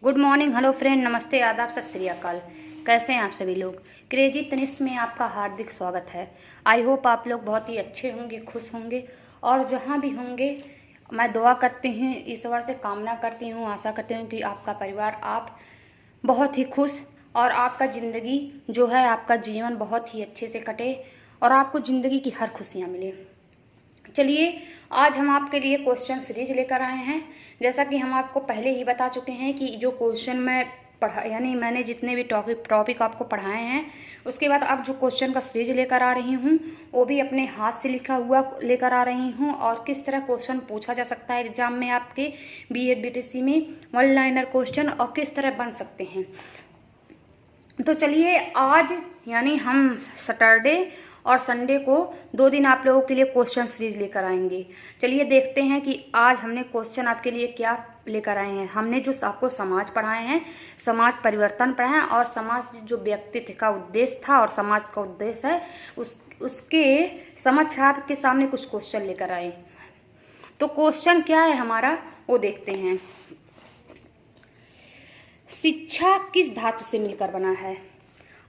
Good morning, hello friend, नमस्ते, आदाब, सत श्री अकाल। कैसे हैं आप सभी लोग। क्रेजी तनिष्क में आपका हार्दिक स्वागत है। आई होप आप लोग बहुत ही अच्छे होंगे, खुश होंगे और जहां भी होंगे मैं दुआ करती हूँ, ईश्वर से कामना करती हूँ, आशा करती हूँ कि आपका परिवार, आप बहुत ही खुश और आपका ज़िंदगी जो है, आपका जीवन बहुत ही अच्छे से कटे और आपको ज़िंदगी की हर खुशियाँ मिले। चलिए, आज हम आपके लिए क्वेश्चन सीरीज लेकर आए हैं। जैसा कि हम आपको पहले ही बता चुके हैं कि जो क्वेश्चन मैं पढ़ा, यानी मैंने जितने भी टॉपिक आपको पढ़ाए हैं, उसके बाद अब जो क्वेश्चन का सीरीज लेकर आ रही हूँ वो भी अपने हाथ से लिखा हुआ लेकर आ रही हूँ। और किस तरह क्वेश्चन पूछा जा सकता है एग्जाम में आपके बीएड बीटीसी में, वन लाइनर क्वेश्चन, और किस तरह बन सकते हैं। तो चलिए, आज यानी हम सैटरडे और संडे को 2 दिन आप लोगों के लिए क्वेश्चन सीरीज लेकर आएंगे। चलिए देखते हैं कि आज हमने क्वेश्चन आपके लिए क्या लेकर आए हैं। हमने जो आपको समाज पढ़ाए हैं, समाज परिवर्तन पढ़ाए हैं, और समाज जो व्यक्तित्व का उद्देश्य था और समाज का उद्देश्य है, उसके समक्ष आपके सामने कुछ क्वेश्चन लेकर आए। तो क्वेश्चन क्या है हमारा, वो देखते हैं। शिक्षा किस धातु से मिलकर बना है।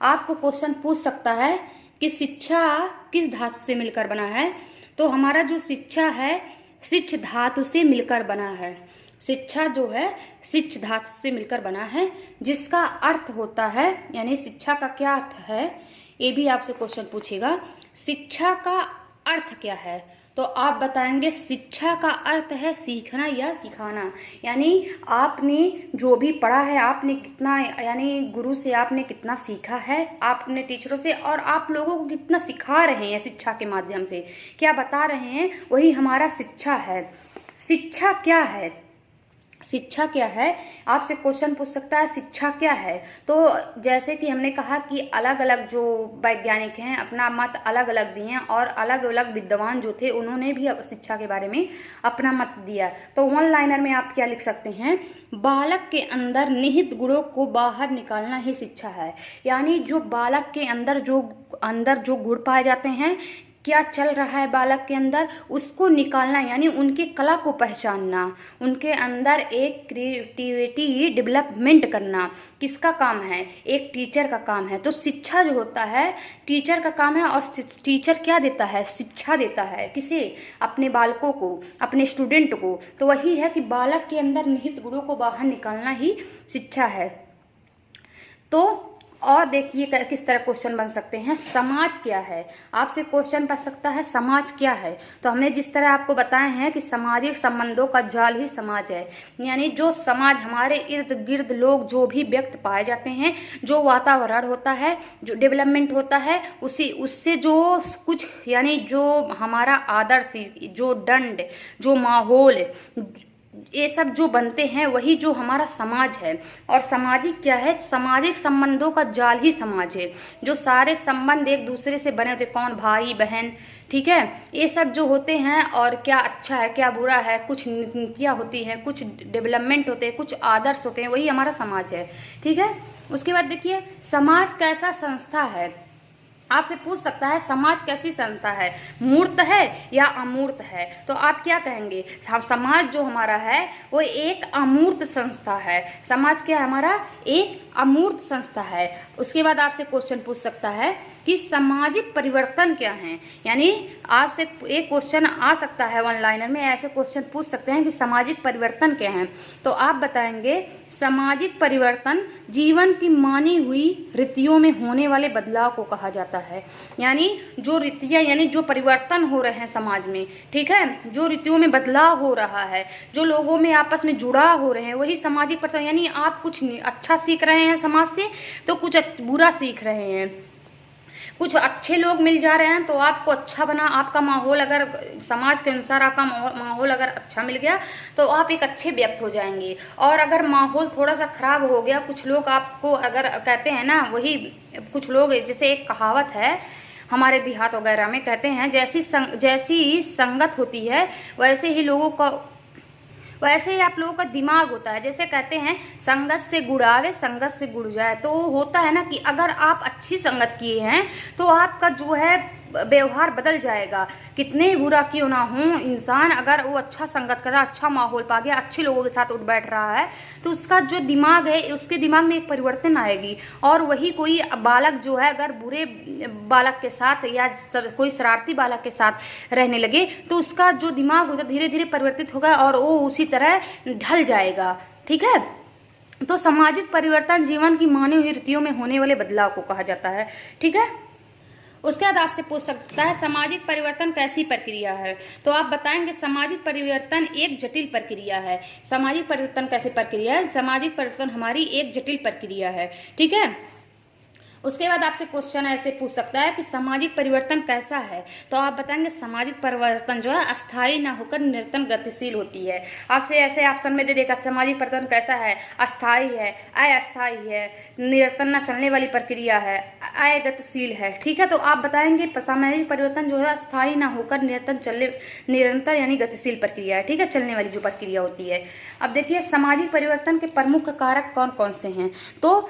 आपको क्वेश्चन पूछ सकता है कि शिक्षा किस धातु से मिलकर बना है। तो हमारा जो शिक्षा है, शिक्ष धातु से मिलकर बना है। शिक्षा जो है शिक्ष धातु से मिलकर बना है, जिसका अर्थ होता है, यानी शिक्षा का क्या अर्थ है, ये भी आपसे क्वेश्चन पूछेगा। शिक्षा का अर्थ क्या है, तो आप बताएंगे शिक्षा का अर्थ है सीखना या सिखाना। यानी आपने जो भी पढ़ा है, आपने कितना, यानी गुरु से आपने कितना सीखा है, आप अपने टीचरों से, और आप लोगों को कितना सिखा रहे हैं शिक्षा के माध्यम से, क्या बता रहे हैं, वही हमारा शिक्षा है। शिक्षा क्या है, शिक्षा क्या है, आपसे क्वेश्चन पूछ सकता है शिक्षा क्या है। तो जैसे कि हमने कहा कि अलग अलग जो वैज्ञानिक हैं अपना मत अलग अलग दिए हैं, और अलग अलग विद्वान जो थे उन्होंने भी शिक्षा के बारे में अपना मत दिया। तो वन लाइनर में आप क्या लिख सकते हैं, बालक के अंदर निहित गुणों को बाहर निकालना ही शिक्षा है। यानी जो बालक के अंदर जो गुण पाए जाते हैं, क्या चल रहा है बालक के अंदर, उसको निकालना, यानी उनकी कला को पहचानना, उनके अंदर एक क्रिएटिविटी डेवलपमेंट करना किसका काम है, एक टीचर का काम है। तो शिक्षा जो होता है टीचर का काम है, और टीचर क्या देता है, शिक्षा देता है, किसे, अपने बालकों को, अपने स्टूडेंट को। तो वही है कि बालक के अंदर निहित गुणों को बाहर निकालना ही शिक्षा है। तो और देखिए किस तरह क्वेश्चन बन सकते हैं। समाज क्या है, आपसे क्वेश्चन बन सकता है समाज क्या है। तो हमने जिस तरह आपको बताए हैं कि सामाजिक संबंधों का जाल ही समाज है। यानी जो समाज, हमारे इर्द गिर्द लोग जो भी व्यक्त पाए जाते हैं, जो वातावरण होता है, जो डेवलपमेंट होता है, उससे जो कुछ, यानी जो हमारा आदर्श, जो दंड, जो माहौल, ये सब जो बनते हैं, वही जो हमारा समाज है। और सामाजिक क्या है, सामाजिक संबंधों का जाल ही समाज है। जो सारे संबंध एक दूसरे से बने होते, कौन, भाई बहन, ठीक है, ये सब जो होते हैं, और क्या अच्छा है क्या बुरा है, कुछ नीतियाँ होती हैं, कुछ डेवलपमेंट होते हैं, कुछ आदर्श होते हैं, वही हमारा समाज है। ठीक है, उसके बाद देखिए, समाज कैसा संस्था है। आपसे पूछ सकता है समाज कैसी संस्था है, मूर्त है या अमूर्त है। तो आप क्या कहेंगे, समाज जो हमारा है वो एक अमूर्त संस्था है। समाज क्या है हमारा, एक अमूर्त संस्था है। उसके बाद आपसे क्वेश्चन पूछ सकता है कि सामाजिक परिवर्तन क्या है। यानी आपसे एक क्वेश्चन आ सकता है वन लाइनर में, ऐसे क्वेश्चन पूछ सकते हैं कि सामाजिक परिवर्तन क्या है। तो आप बताएंगे सामाजिक परिवर्तन जीवन की मानी हुई रीतियों में होने वाले बदलाव को कहा जाता है। यानी जो रीतियाँ, यानी जो परिवर्तन हो रहे हैं समाज में, ठीक है, जो रीतियों में बदलाव हो रहा है, जो लोगों में आपस में जुड़ाव हो रहे हैं, वही सामाजिक परिवर्तन। यानी आप कुछ अच्छा सीख रहे हैं समाज से, तो कुछ बुरा सीख रहे हैं। कुछ अच्छे लोग मिल जा रहे हैं तो आपको अच्छा बना, आपका माहौल, अगर समाज के अनुसार आपका माहौल अगर अच्छा मिल गया तो आप एक अच्छे व्यक्ति हो जाएंगे। और अगर माहौल थोड़ा सा खराब हो गया, कुछ लोग आपको अगर कहते हैं ना, वही कुछ लोग, जैसे एक कहावत है हमारे देहात वगैरह में, कहते हैं जैसी संगत होती है वैसे ही आप लोगों का दिमाग होता है। जैसे कहते हैं संगत से गुड़ आवे, संगत से गुड़ जाए। तो होता है ना कि अगर आप अच्छी संगत किए हैं तो आपका जो है व्यवहार बदल जाएगा। कितने बुरा क्यों ना हो इंसान, अगर वो अच्छा संगत कर रहा, अच्छा माहौल पा गया, अच्छे लोगों के साथ उठ बैठ रहा है, तो उसका जो दिमाग है उसके दिमाग में एक परिवर्तन आएगी। और वही कोई बालक जो है अगर बुरे बालक के साथ या कोई शरारती बालक के साथ रहने लगे तो उसका जो दिमाग होगा धीरे धीरे परिवर्तित होगा और वो उसी तरह ढल जाएगा। ठीक है, तो सामाजिक परिवर्तन जीवन की मानवीय रीतियों में होने वाले बदलाव को कहा जाता है। ठीक है, उसके बाद आपसे पूछ सकता है सामाजिक परिवर्तन कैसी प्रक्रिया है, तो आप बताएंगे सामाजिक परिवर्तन एक जटिल प्रक्रिया है। सामाजिक परिवर्तन कैसी प्रक्रिया है? सामाजिक परिवर्तन हमारी एक जटिल प्रक्रिया है। ठीक है, उसके बाद आपसे क्वेश्चन ऐसे पूछ सकता है कि सामाजिक परिवर्तन कैसा है, तो आप बताएंगे सामाजिक परिवर्तन जो है अस्थायी ना होकर निरंतर गतिशील होती है। आपसे ऐसे ऑप्शन में दे देगा सामाजिक परिवर्तन कैसा है, अस्थायी है, अस्थायी है, निरंतर न चलने वाली प्रक्रिया है, अगतिशील है। ठीक है, तो आप बताएंगे सामाजिक परिवर्तन जो है अस्थायी ना होकर निरंतर यानी गतिशील प्रक्रिया है। ठीक है, चलने वाली जो प्रक्रिया होती है। अब देखिए सामाजिक परिवर्तन के प्रमुख कारक कौन कौन से हैं, तो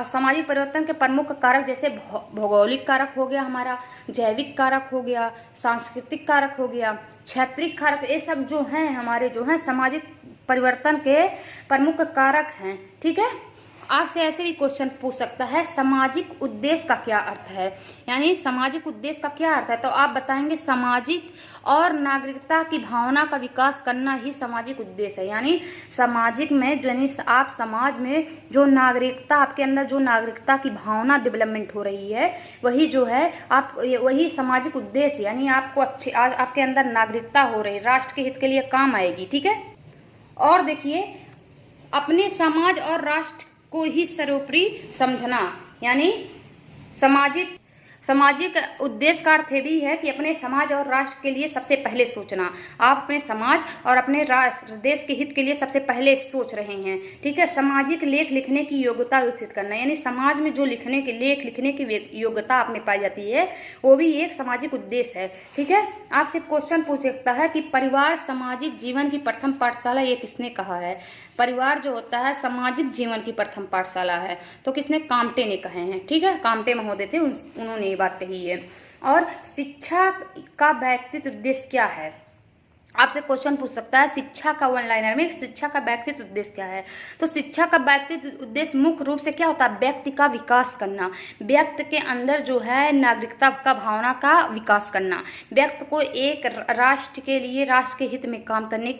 सामाजिक परिवर्तन के प्रमुख कारक जैसे भौगोलिक कारक हो गया हमारा, जैविक कारक हो गया, सांस्कृतिक कारक हो गया, क्षेत्रीय कारक, ये सब जो हैं हमारे जो हैं सामाजिक परिवर्तन के प्रमुख कारक हैं। ठीक है, आपसे ऐसे भी क्वेश्चन पूछ सकता है सामाजिक उद्देश्य का क्या अर्थ है, यानी सामाजिक उद्देश्य का क्या अर्थ है, तो आप बताएंगे सामाजिक और नागरिकता की भावना का विकास करना ही सामाजिक उद्देश्य है। यानी सामाजिक में यानी आप समाज में जो नागरिकता, आपके अंदर जो नागरिकता की भावना डेवलपमेंट हो रही है वही जो है आप वही सामाजिक उद्देश्य, यानी आपको अच्छी आपके अंदर नागरिकता हो रही, राष्ट्र के हित के लिए काम आएगी। ठीक है, और देखिए अपने समाज और राष्ट्र को ही सर्वोपरि समझना, यानी सामाजिक उद्देश्य का अर्थ भी है कि अपने समाज और राष्ट्र के लिए सबसे पहले सोचना। आप अपने समाज और अपने राष्ट्र देश के हित के लिए सबसे पहले सोच रहे हैं। ठीक है, सामाजिक लेख लिखने की योग्यता विकसित करना, यानी समाज में जो लेख लिखने की योग्यता आप में पाई जाती है वो भी एक सामाजिक उद्देश्य है। ठीक है, आपसे क्वेश्चन पूछ सकता है कि परिवार सामाजिक जीवन की प्रथम पाठशाला ये किसने कहा है? परिवार जो होता है सामाजिक जीवन की प्रथम पाठशाला है, तो किसने? काम्टे ने कहे हैं। ठीक है, काम्टे महोदय थे, उन्होंने ये बात कही है। और शिक्षा का व्यक्तित्व उद्देश्य क्या है? आपसे क्वेश्चन पूछ सकता है शिक्षा का वन लाइनर में शिक्षा का व्यक्तित्व उद्देश्य क्या है, तो शिक्षा का व्यक्तित्व उद्देश्य मुख्य रूप से क्या होता है? व्यक्ति का विकास करना, व्यक्ति के अंदर जो है नागरिकता का भावना का विकास करना, व्यक्ति को एक राष्ट्र के लिए राष्ट्र के हित में काम करने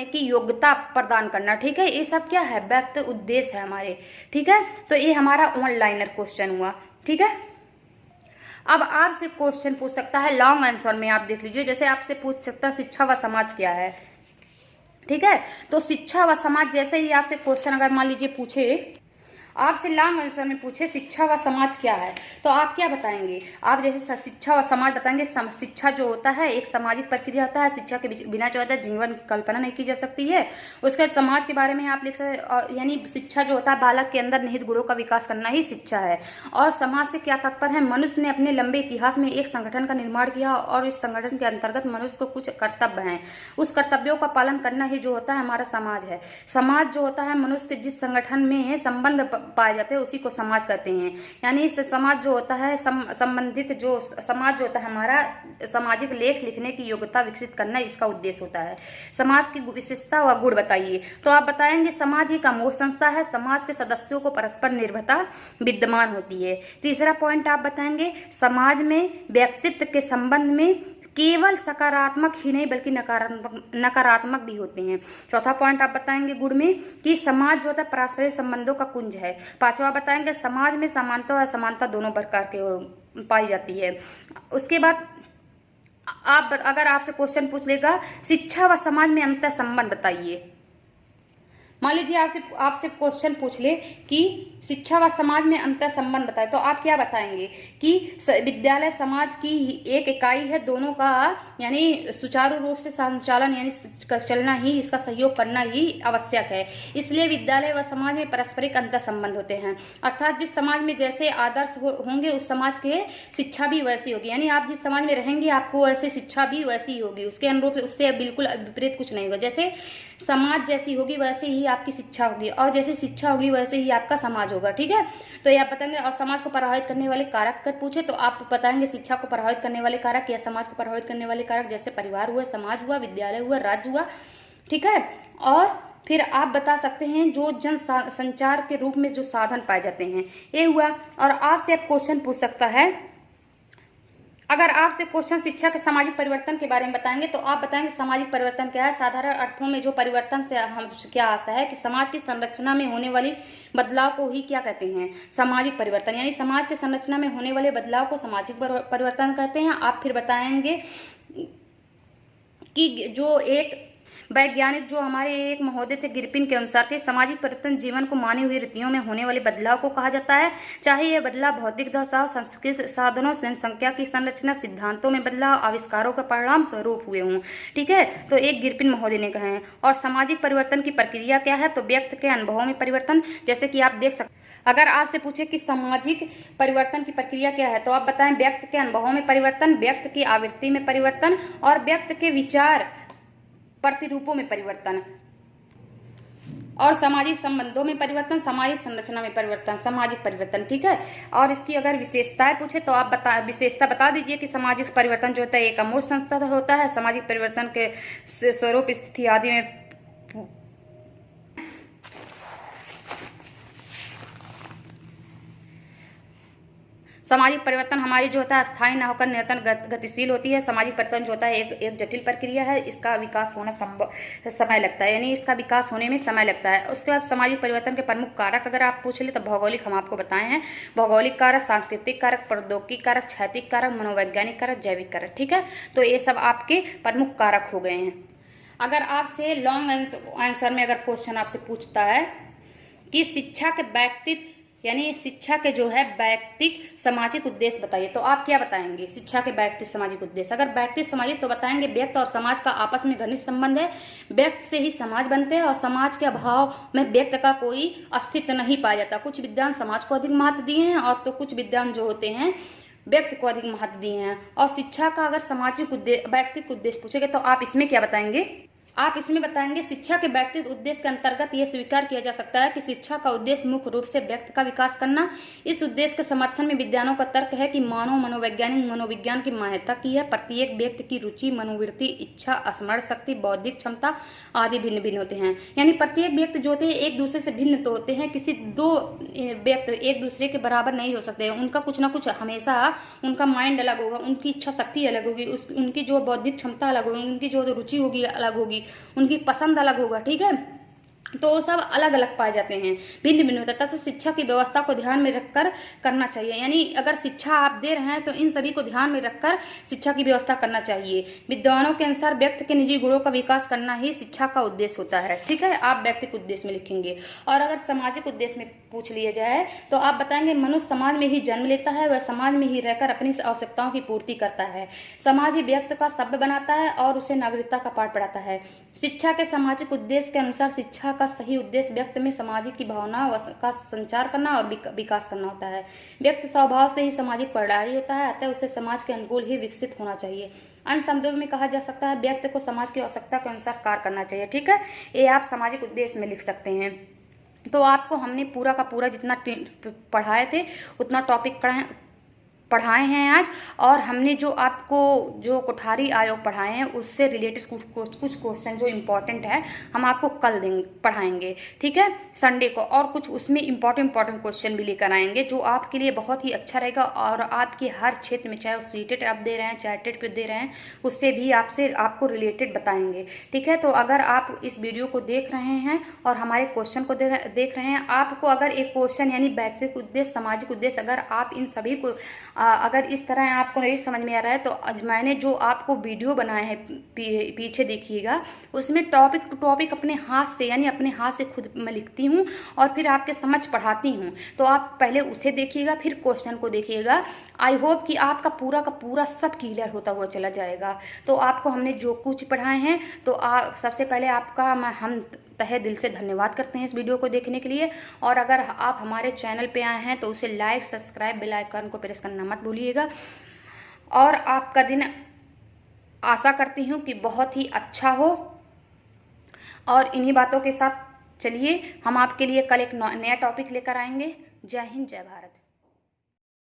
की योग्यता प्रदान करना। ठीक है, ये सब क्या है? व्यक्ति उद्देश्य है हमारे। ठीक है, तो ये हमारा वन लाइनर क्वेश्चन हुआ। ठीक है, अब आपसे क्वेश्चन पूछ सकता है लॉन्ग आंसर में, आप देख लीजिए, जैसे आपसे पूछ सकता है शिक्षा व समाज क्या है। ठीक है, तो शिक्षा व समाज जैसे ही आपसे क्वेश्चन अगर मान लीजिए पूछे, आपसे लॉन्ग आंसर में पूछे शिक्षा व समाज क्या है, तो आप क्या बताएंगे? आप जैसे शिक्षा व समाज बताएंगे शिक्षा जो होता है एक सामाजिक प्रक्रिया होता है, शिक्षा के बिना जो होता है जीवन की कल्पना नहीं की जा सकती है। उसके समाज के बारे में आप लिख सकते, यानी शिक्षा जो होता है बालक के अंदर निहित गुणों का विकास करना ही शिक्षा है। और समाज से क्या तात्पर्य है? मनुष्य ने अपने लंबे इतिहास में एक संगठन का निर्माण किया और इस संगठन के अंतर्गत मनुष्य को कुछ कर्तव्य हैं, उस कर्तव्यों का पालन करना ही जो होता है हमारा समाज है। समाज जो होता है मनुष्य के जिस संगठन में संबंध पाए जाते हैं उसी को समाज कहते हैं। यानी इस समाज जो होता है संबंधित जो समाज जो होता है हमारा सामाजिक लेख लिखने की योग्यता विकसित करना इसका उद्देश्य होता है। समाज की विशेषता व गुण बताइए, तो आप बताएंगे समाज एक अमूर्त संस्था है, समाज के सदस्यों को परस्पर निर्भरता विद्यमान होती है। तीसरा पॉइंट आप बताएंगे समाज में व्यक्तित्व के संबंध में केवल सकारात्मक ही नहीं बल्कि नकारात्मक भी होते हैं। चौथा पॉइंट आप बताएंगे गुण में कि समाज जो होता है पारस्परिक संबंधों का कुंज है। पांचवा बताएंगे समाज में समानता और असमानता दोनों प्रकार के पाई जाती है। उसके बाद आप अगर आपसे क्वेश्चन पूछ लेगा शिक्षा व समाज में अंतर संबंध बताइए, मान लीजिए आपसे क्वेश्चन पूछ ले कि शिक्षा व समाज में अंतर संबंध बताए, तो आप क्या बताएंगे कि विद्यालय समाज की एक इकाई है, दोनों का यानी सुचारू रूप से संचालन यानी चलना ही इसका सहयोग करना ही आवश्यक है। इसलिए विद्यालय व समाज में पारस्परिक अंतर संबंध होते हैं, अर्थात जिस समाज में जैसे आदर्श होंगे उस समाज के शिक्षा भी वैसी होगी। यानी आप जिस समाज में रहेंगे आपको वैसे शिक्षा भी वैसी ही होगी, उसके अनुरूप उससे बिल्कुल विपरीत कुछ नहीं होगा। जैसे समाज जैसी होगी वैसे ही आपकी शिक्षा होगी, और जैसे शिक्षा होगी वैसे ही आपका समाज होगा। ठीक है, तो ये आप बताएंगे। और समाज को प्रभावित करने वाले कारक अगर पूछे तो आप बताएंगे शिक्षा को प्रभावित करने वाले कारक या समाज को प्रभावित करने वाले कारक, जैसे परिवार हुआ, समाज हुआ, विद्यालय हुआ, राज्य हुआ। ठीक है, और फिर आप बता सकते हैं जो जन संचार के रूप में जो साधन पाए जाते हैं, ये हुआ। और आपसे अब क्वेश्चन पूछ सकता है, अगर आपसे क्वेश्चन शिक्षा के सामाजिक परिवर्तन के बारे में बताएंगे तो आप बताएंगे सामाजिक परिवर्तन क्या है। साधारण अर्थों में जो परिवर्तन से हम क्या आशा है कि समाज की संरचना में होने वाली बदलाव को ही क्या कहते हैं, सामाजिक परिवर्तन। यानी समाज की संरचना में होने वाले बदलाव को सामाजिक परिवर्तन कहते हैं। आप फिर बताएंगे कि जो एक वैज्ञानिक जो हमारे एक महोदय थे गिरपिन के अनुसार के सामाजिक परिवर्तन जीवन को मानी हुई रीतियों में होने वाले बदलाव को कहा जाता है, चाहे यह बदलाव भौतिक दशा, सांस्कृतिक साधनों, जनसंख्या की संरचना, सिद्धांतों में बदलाव, आविष्कारों के परिणाम स्वरूप हुए हों। ठीक है, तो एक गिरपिन महोदय ने कहे हैं। और सामाजिक परिवर्तन की प्रक्रिया क्या है, तो व्यक्ति के अनुभवों में परिवर्तन। जैसे कि आप देख सकते, अगर आपसे पूछे कि सामाजिक परिवर्तन की प्रक्रिया क्या है तो आप बताएं व्यक्ति के अनुभवों में परिवर्तन, व्यक्ति की आवृत्ति में परिवर्तन, और व्यक्ति के विचार प्रतिरूपों में परिवर्तन, और सामाजिक संबंधों में परिवर्तन, सामाजिक संरचना में परिवर्तन, सामाजिक परिवर्तन। ठीक है, और इसकी अगर विशेषताएं पूछे तो आप विशेषता बता दीजिए कि सामाजिक परिवर्तन जो होता है एक अमूर्त संस्था होता है। सामाजिक परिवर्तन के स्वरूप, स्थिति आदि में सामाजिक परिवर्तन हमारी जो होता है स्थायी न होकर निरंतर गतिशील होती है। सामाजिक परिवर्तन जो होता है एक जटिल प्रक्रिया है, इसका विकास होना समय लगता है, यानी इसका विकास होने में समय लगता है। उसके बाद सामाजिक परिवर्तन के प्रमुख कारक अगर आप पूछ ले तो भौगोलिक हम आपको बताए हैं, भौगोलिक कारक, सांस्कृतिक कारक, प्रौद्योगिकी कारक, छैतिक कारक, मनोवैज्ञानिक कारक, जैविक कारक। ठीक है, तो ये सब आपके प्रमुख कारक हो गए हैं। अगर आपसे लॉन्ग आंसर में अगर क्वेश्चन आपसे पूछता है कि शिक्षा के व्यक्तित्व यानी शिक्षा के जो है व्यक्तिक सामाजिक उद्देश्य बताइए, तो आप क्या बताएंगे शिक्षा के व्यक्तिक सामाजिक उद्देश्य। अगर व्यक्तिक सामाजिक तो बताएंगे व्यक्ति और समाज का आपस में घनिष्ठ संबंध है, व्यक्ति से ही समाज बनते हैं और समाज के अभाव में व्यक्ति का कोई अस्तित्व नहीं पाया जाता। कुछ विद्वान समाज को अधिक महत्व दिए हैं और तो कुछ विद्वान जो होते हैं व्यक्ति को अधिक महत्व दिए हैं। और शिक्षा का अगर सामाजिक उद्देश्य व्यक्तिक उद्देश्य पूछेंगे तो आप इसमें क्या बताएंगे, आप इसमें बताएंगे शिक्षा के व्यक्तिगत उद्देश्य के अंतर्गत यह स्वीकार किया जा सकता है कि शिक्षा का उद्देश्य मुख्य रूप से व्यक्ति का विकास करना। इस उद्देश्य के समर्थन में विद्वानों का तर्क है कि मानव मनोवैज्ञानिक मनोविज्ञान की मान्यता की है। प्रत्येक व्यक्ति की रुचि, मनोवृत्ति, इच्छा, स्मरण शक्ति, बौद्धिक क्षमता आदि भिन्न भिन्न होते हैं। यानी प्रत्येक व्यक्ति जो होते हैं एक दूसरे से भिन्न तो होते हैं, किसी दो व्यक्ति एक दूसरे के बराबर नहीं हो सकते। उनका कुछ ना कुछ हमेशा उनका माइंड अलग होगा, उनकी इच्छा शक्ति अलग होगी, उनकी जो बौद्धिक क्षमता अलग होगी, उनकी जो रुचि होगी अलग होगी, उनकी पसंद अलग होगा। ठीक है, तो वो सब अलग अलग पाए जाते हैं, भिन्न भिन्न होता है। तथा शिक्षा की व्यवस्था को ध्यान में रखकर करना चाहिए। यानी अगर शिक्षा आप दे रहे हैं तो इन सभी को ध्यान में रखकर शिक्षा की व्यवस्था करना चाहिए। विद्वानों के अनुसार व्यक्ति के निजी गुणों का विकास करना ही शिक्षा का उद्देश्य होता है। ठीक है, आप व्यक्तिक उद्देश्य में लिखेंगे। और अगर सामाजिक उद्देश्य में पूछ लिया जाए तो आप बताएंगे मनुष्य समाज में ही जन्म लेता है, वह समाज में ही रहकर अपनी आवश्यकताओं की पूर्ति करता है। समाज ही व्यक्ति का सभ्य बनाता है और उसे नागरिकता का पाठ पढ़ाता है। शिक्षा के सामाजिक उद्देश्य के अनुसार शिक्षा का सही उद्देश्य व्यक्ति में सामाजिक की भावना का संचार करना और विकास करना होता है। व्यक्ति स्वभाव से ही सामाजिक प्रणाली होता है, अतः उसे समाज के अनुकूल ही विकसित होना चाहिए। अन्य शब्दों में कहा जा सकता है व्यक्ति को समाज की आवश्यकता के अनुसार कार्य करना चाहिए। ठीक है, ये आप सामाजिक उद्देश्य में लिख सकते हैं। तो आपको हमने पूरा का पूरा जितना पढ़ाए थे उतना टॉपिक पढ़ाए हैं आज। और हमने जो आपको जो कोठारी आयोग पढ़ाए हैं उससे रिलेटेड कुछ क्वेश्चन जो इम्पोर्टेंट है हम आपको कल पढ़ाएंगे। ठीक है, संडे को। और कुछ उसमें इम्पोर्टेंट क्वेश्चन भी लेकर आएंगे जो आपके लिए बहुत ही अच्छा रहेगा। और आपके हर क्षेत्र में, चाहे वो सीटेट आप दे रहे हैं, चाहे टेट पे दे रहे हैं, उससे भी आपको रिलेटेड बताएंगे। ठीक है, तो अगर आप इस वीडियो को देख रहे हैं और हमारे क्वेश्चन को देख रहे हैं, आपको अगर एक क्वेश्चन यानी व्यक्तिगत उद्देश्य, सामाजिक उद्देश्य, अगर आप इन सभी को अगर इस तरह आपको नहीं समझ में आ रहा है तो आज मैंने जो आपको वीडियो बनाए हैं पीछे देखिएगा, उसमें टॉपिक टू टॉपिक अपने हाथ से यानी अपने हाथ से खुद मैं लिखती हूँ और फिर आपके समझ पढ़ाती हूँ। तो आप पहले उसे देखिएगा फिर क्वेश्चन को देखिएगा। आई होप कि आपका पूरा का पूरा सब क्लियर होता हुआ चला जाएगा। तो आपको हमने जो कुछ पढ़ाए हैं तो सबसे पहले आपका हम तहे दिल से धन्यवाद करते हैं इस वीडियो को देखने के लिए। और अगर आप हमारे चैनल पे आए हैं तो उसे लाइक, सब्सक्राइब, बेल आइकन को प्रेस करना मत भूलिएगा। और आपका दिन आशा करती हूँ कि बहुत ही अच्छा हो। और इन्हीं बातों के साथ चलिए हम आपके लिए कल एक नया टॉपिक लेकर आएंगे। जय हिंद, जय भारत।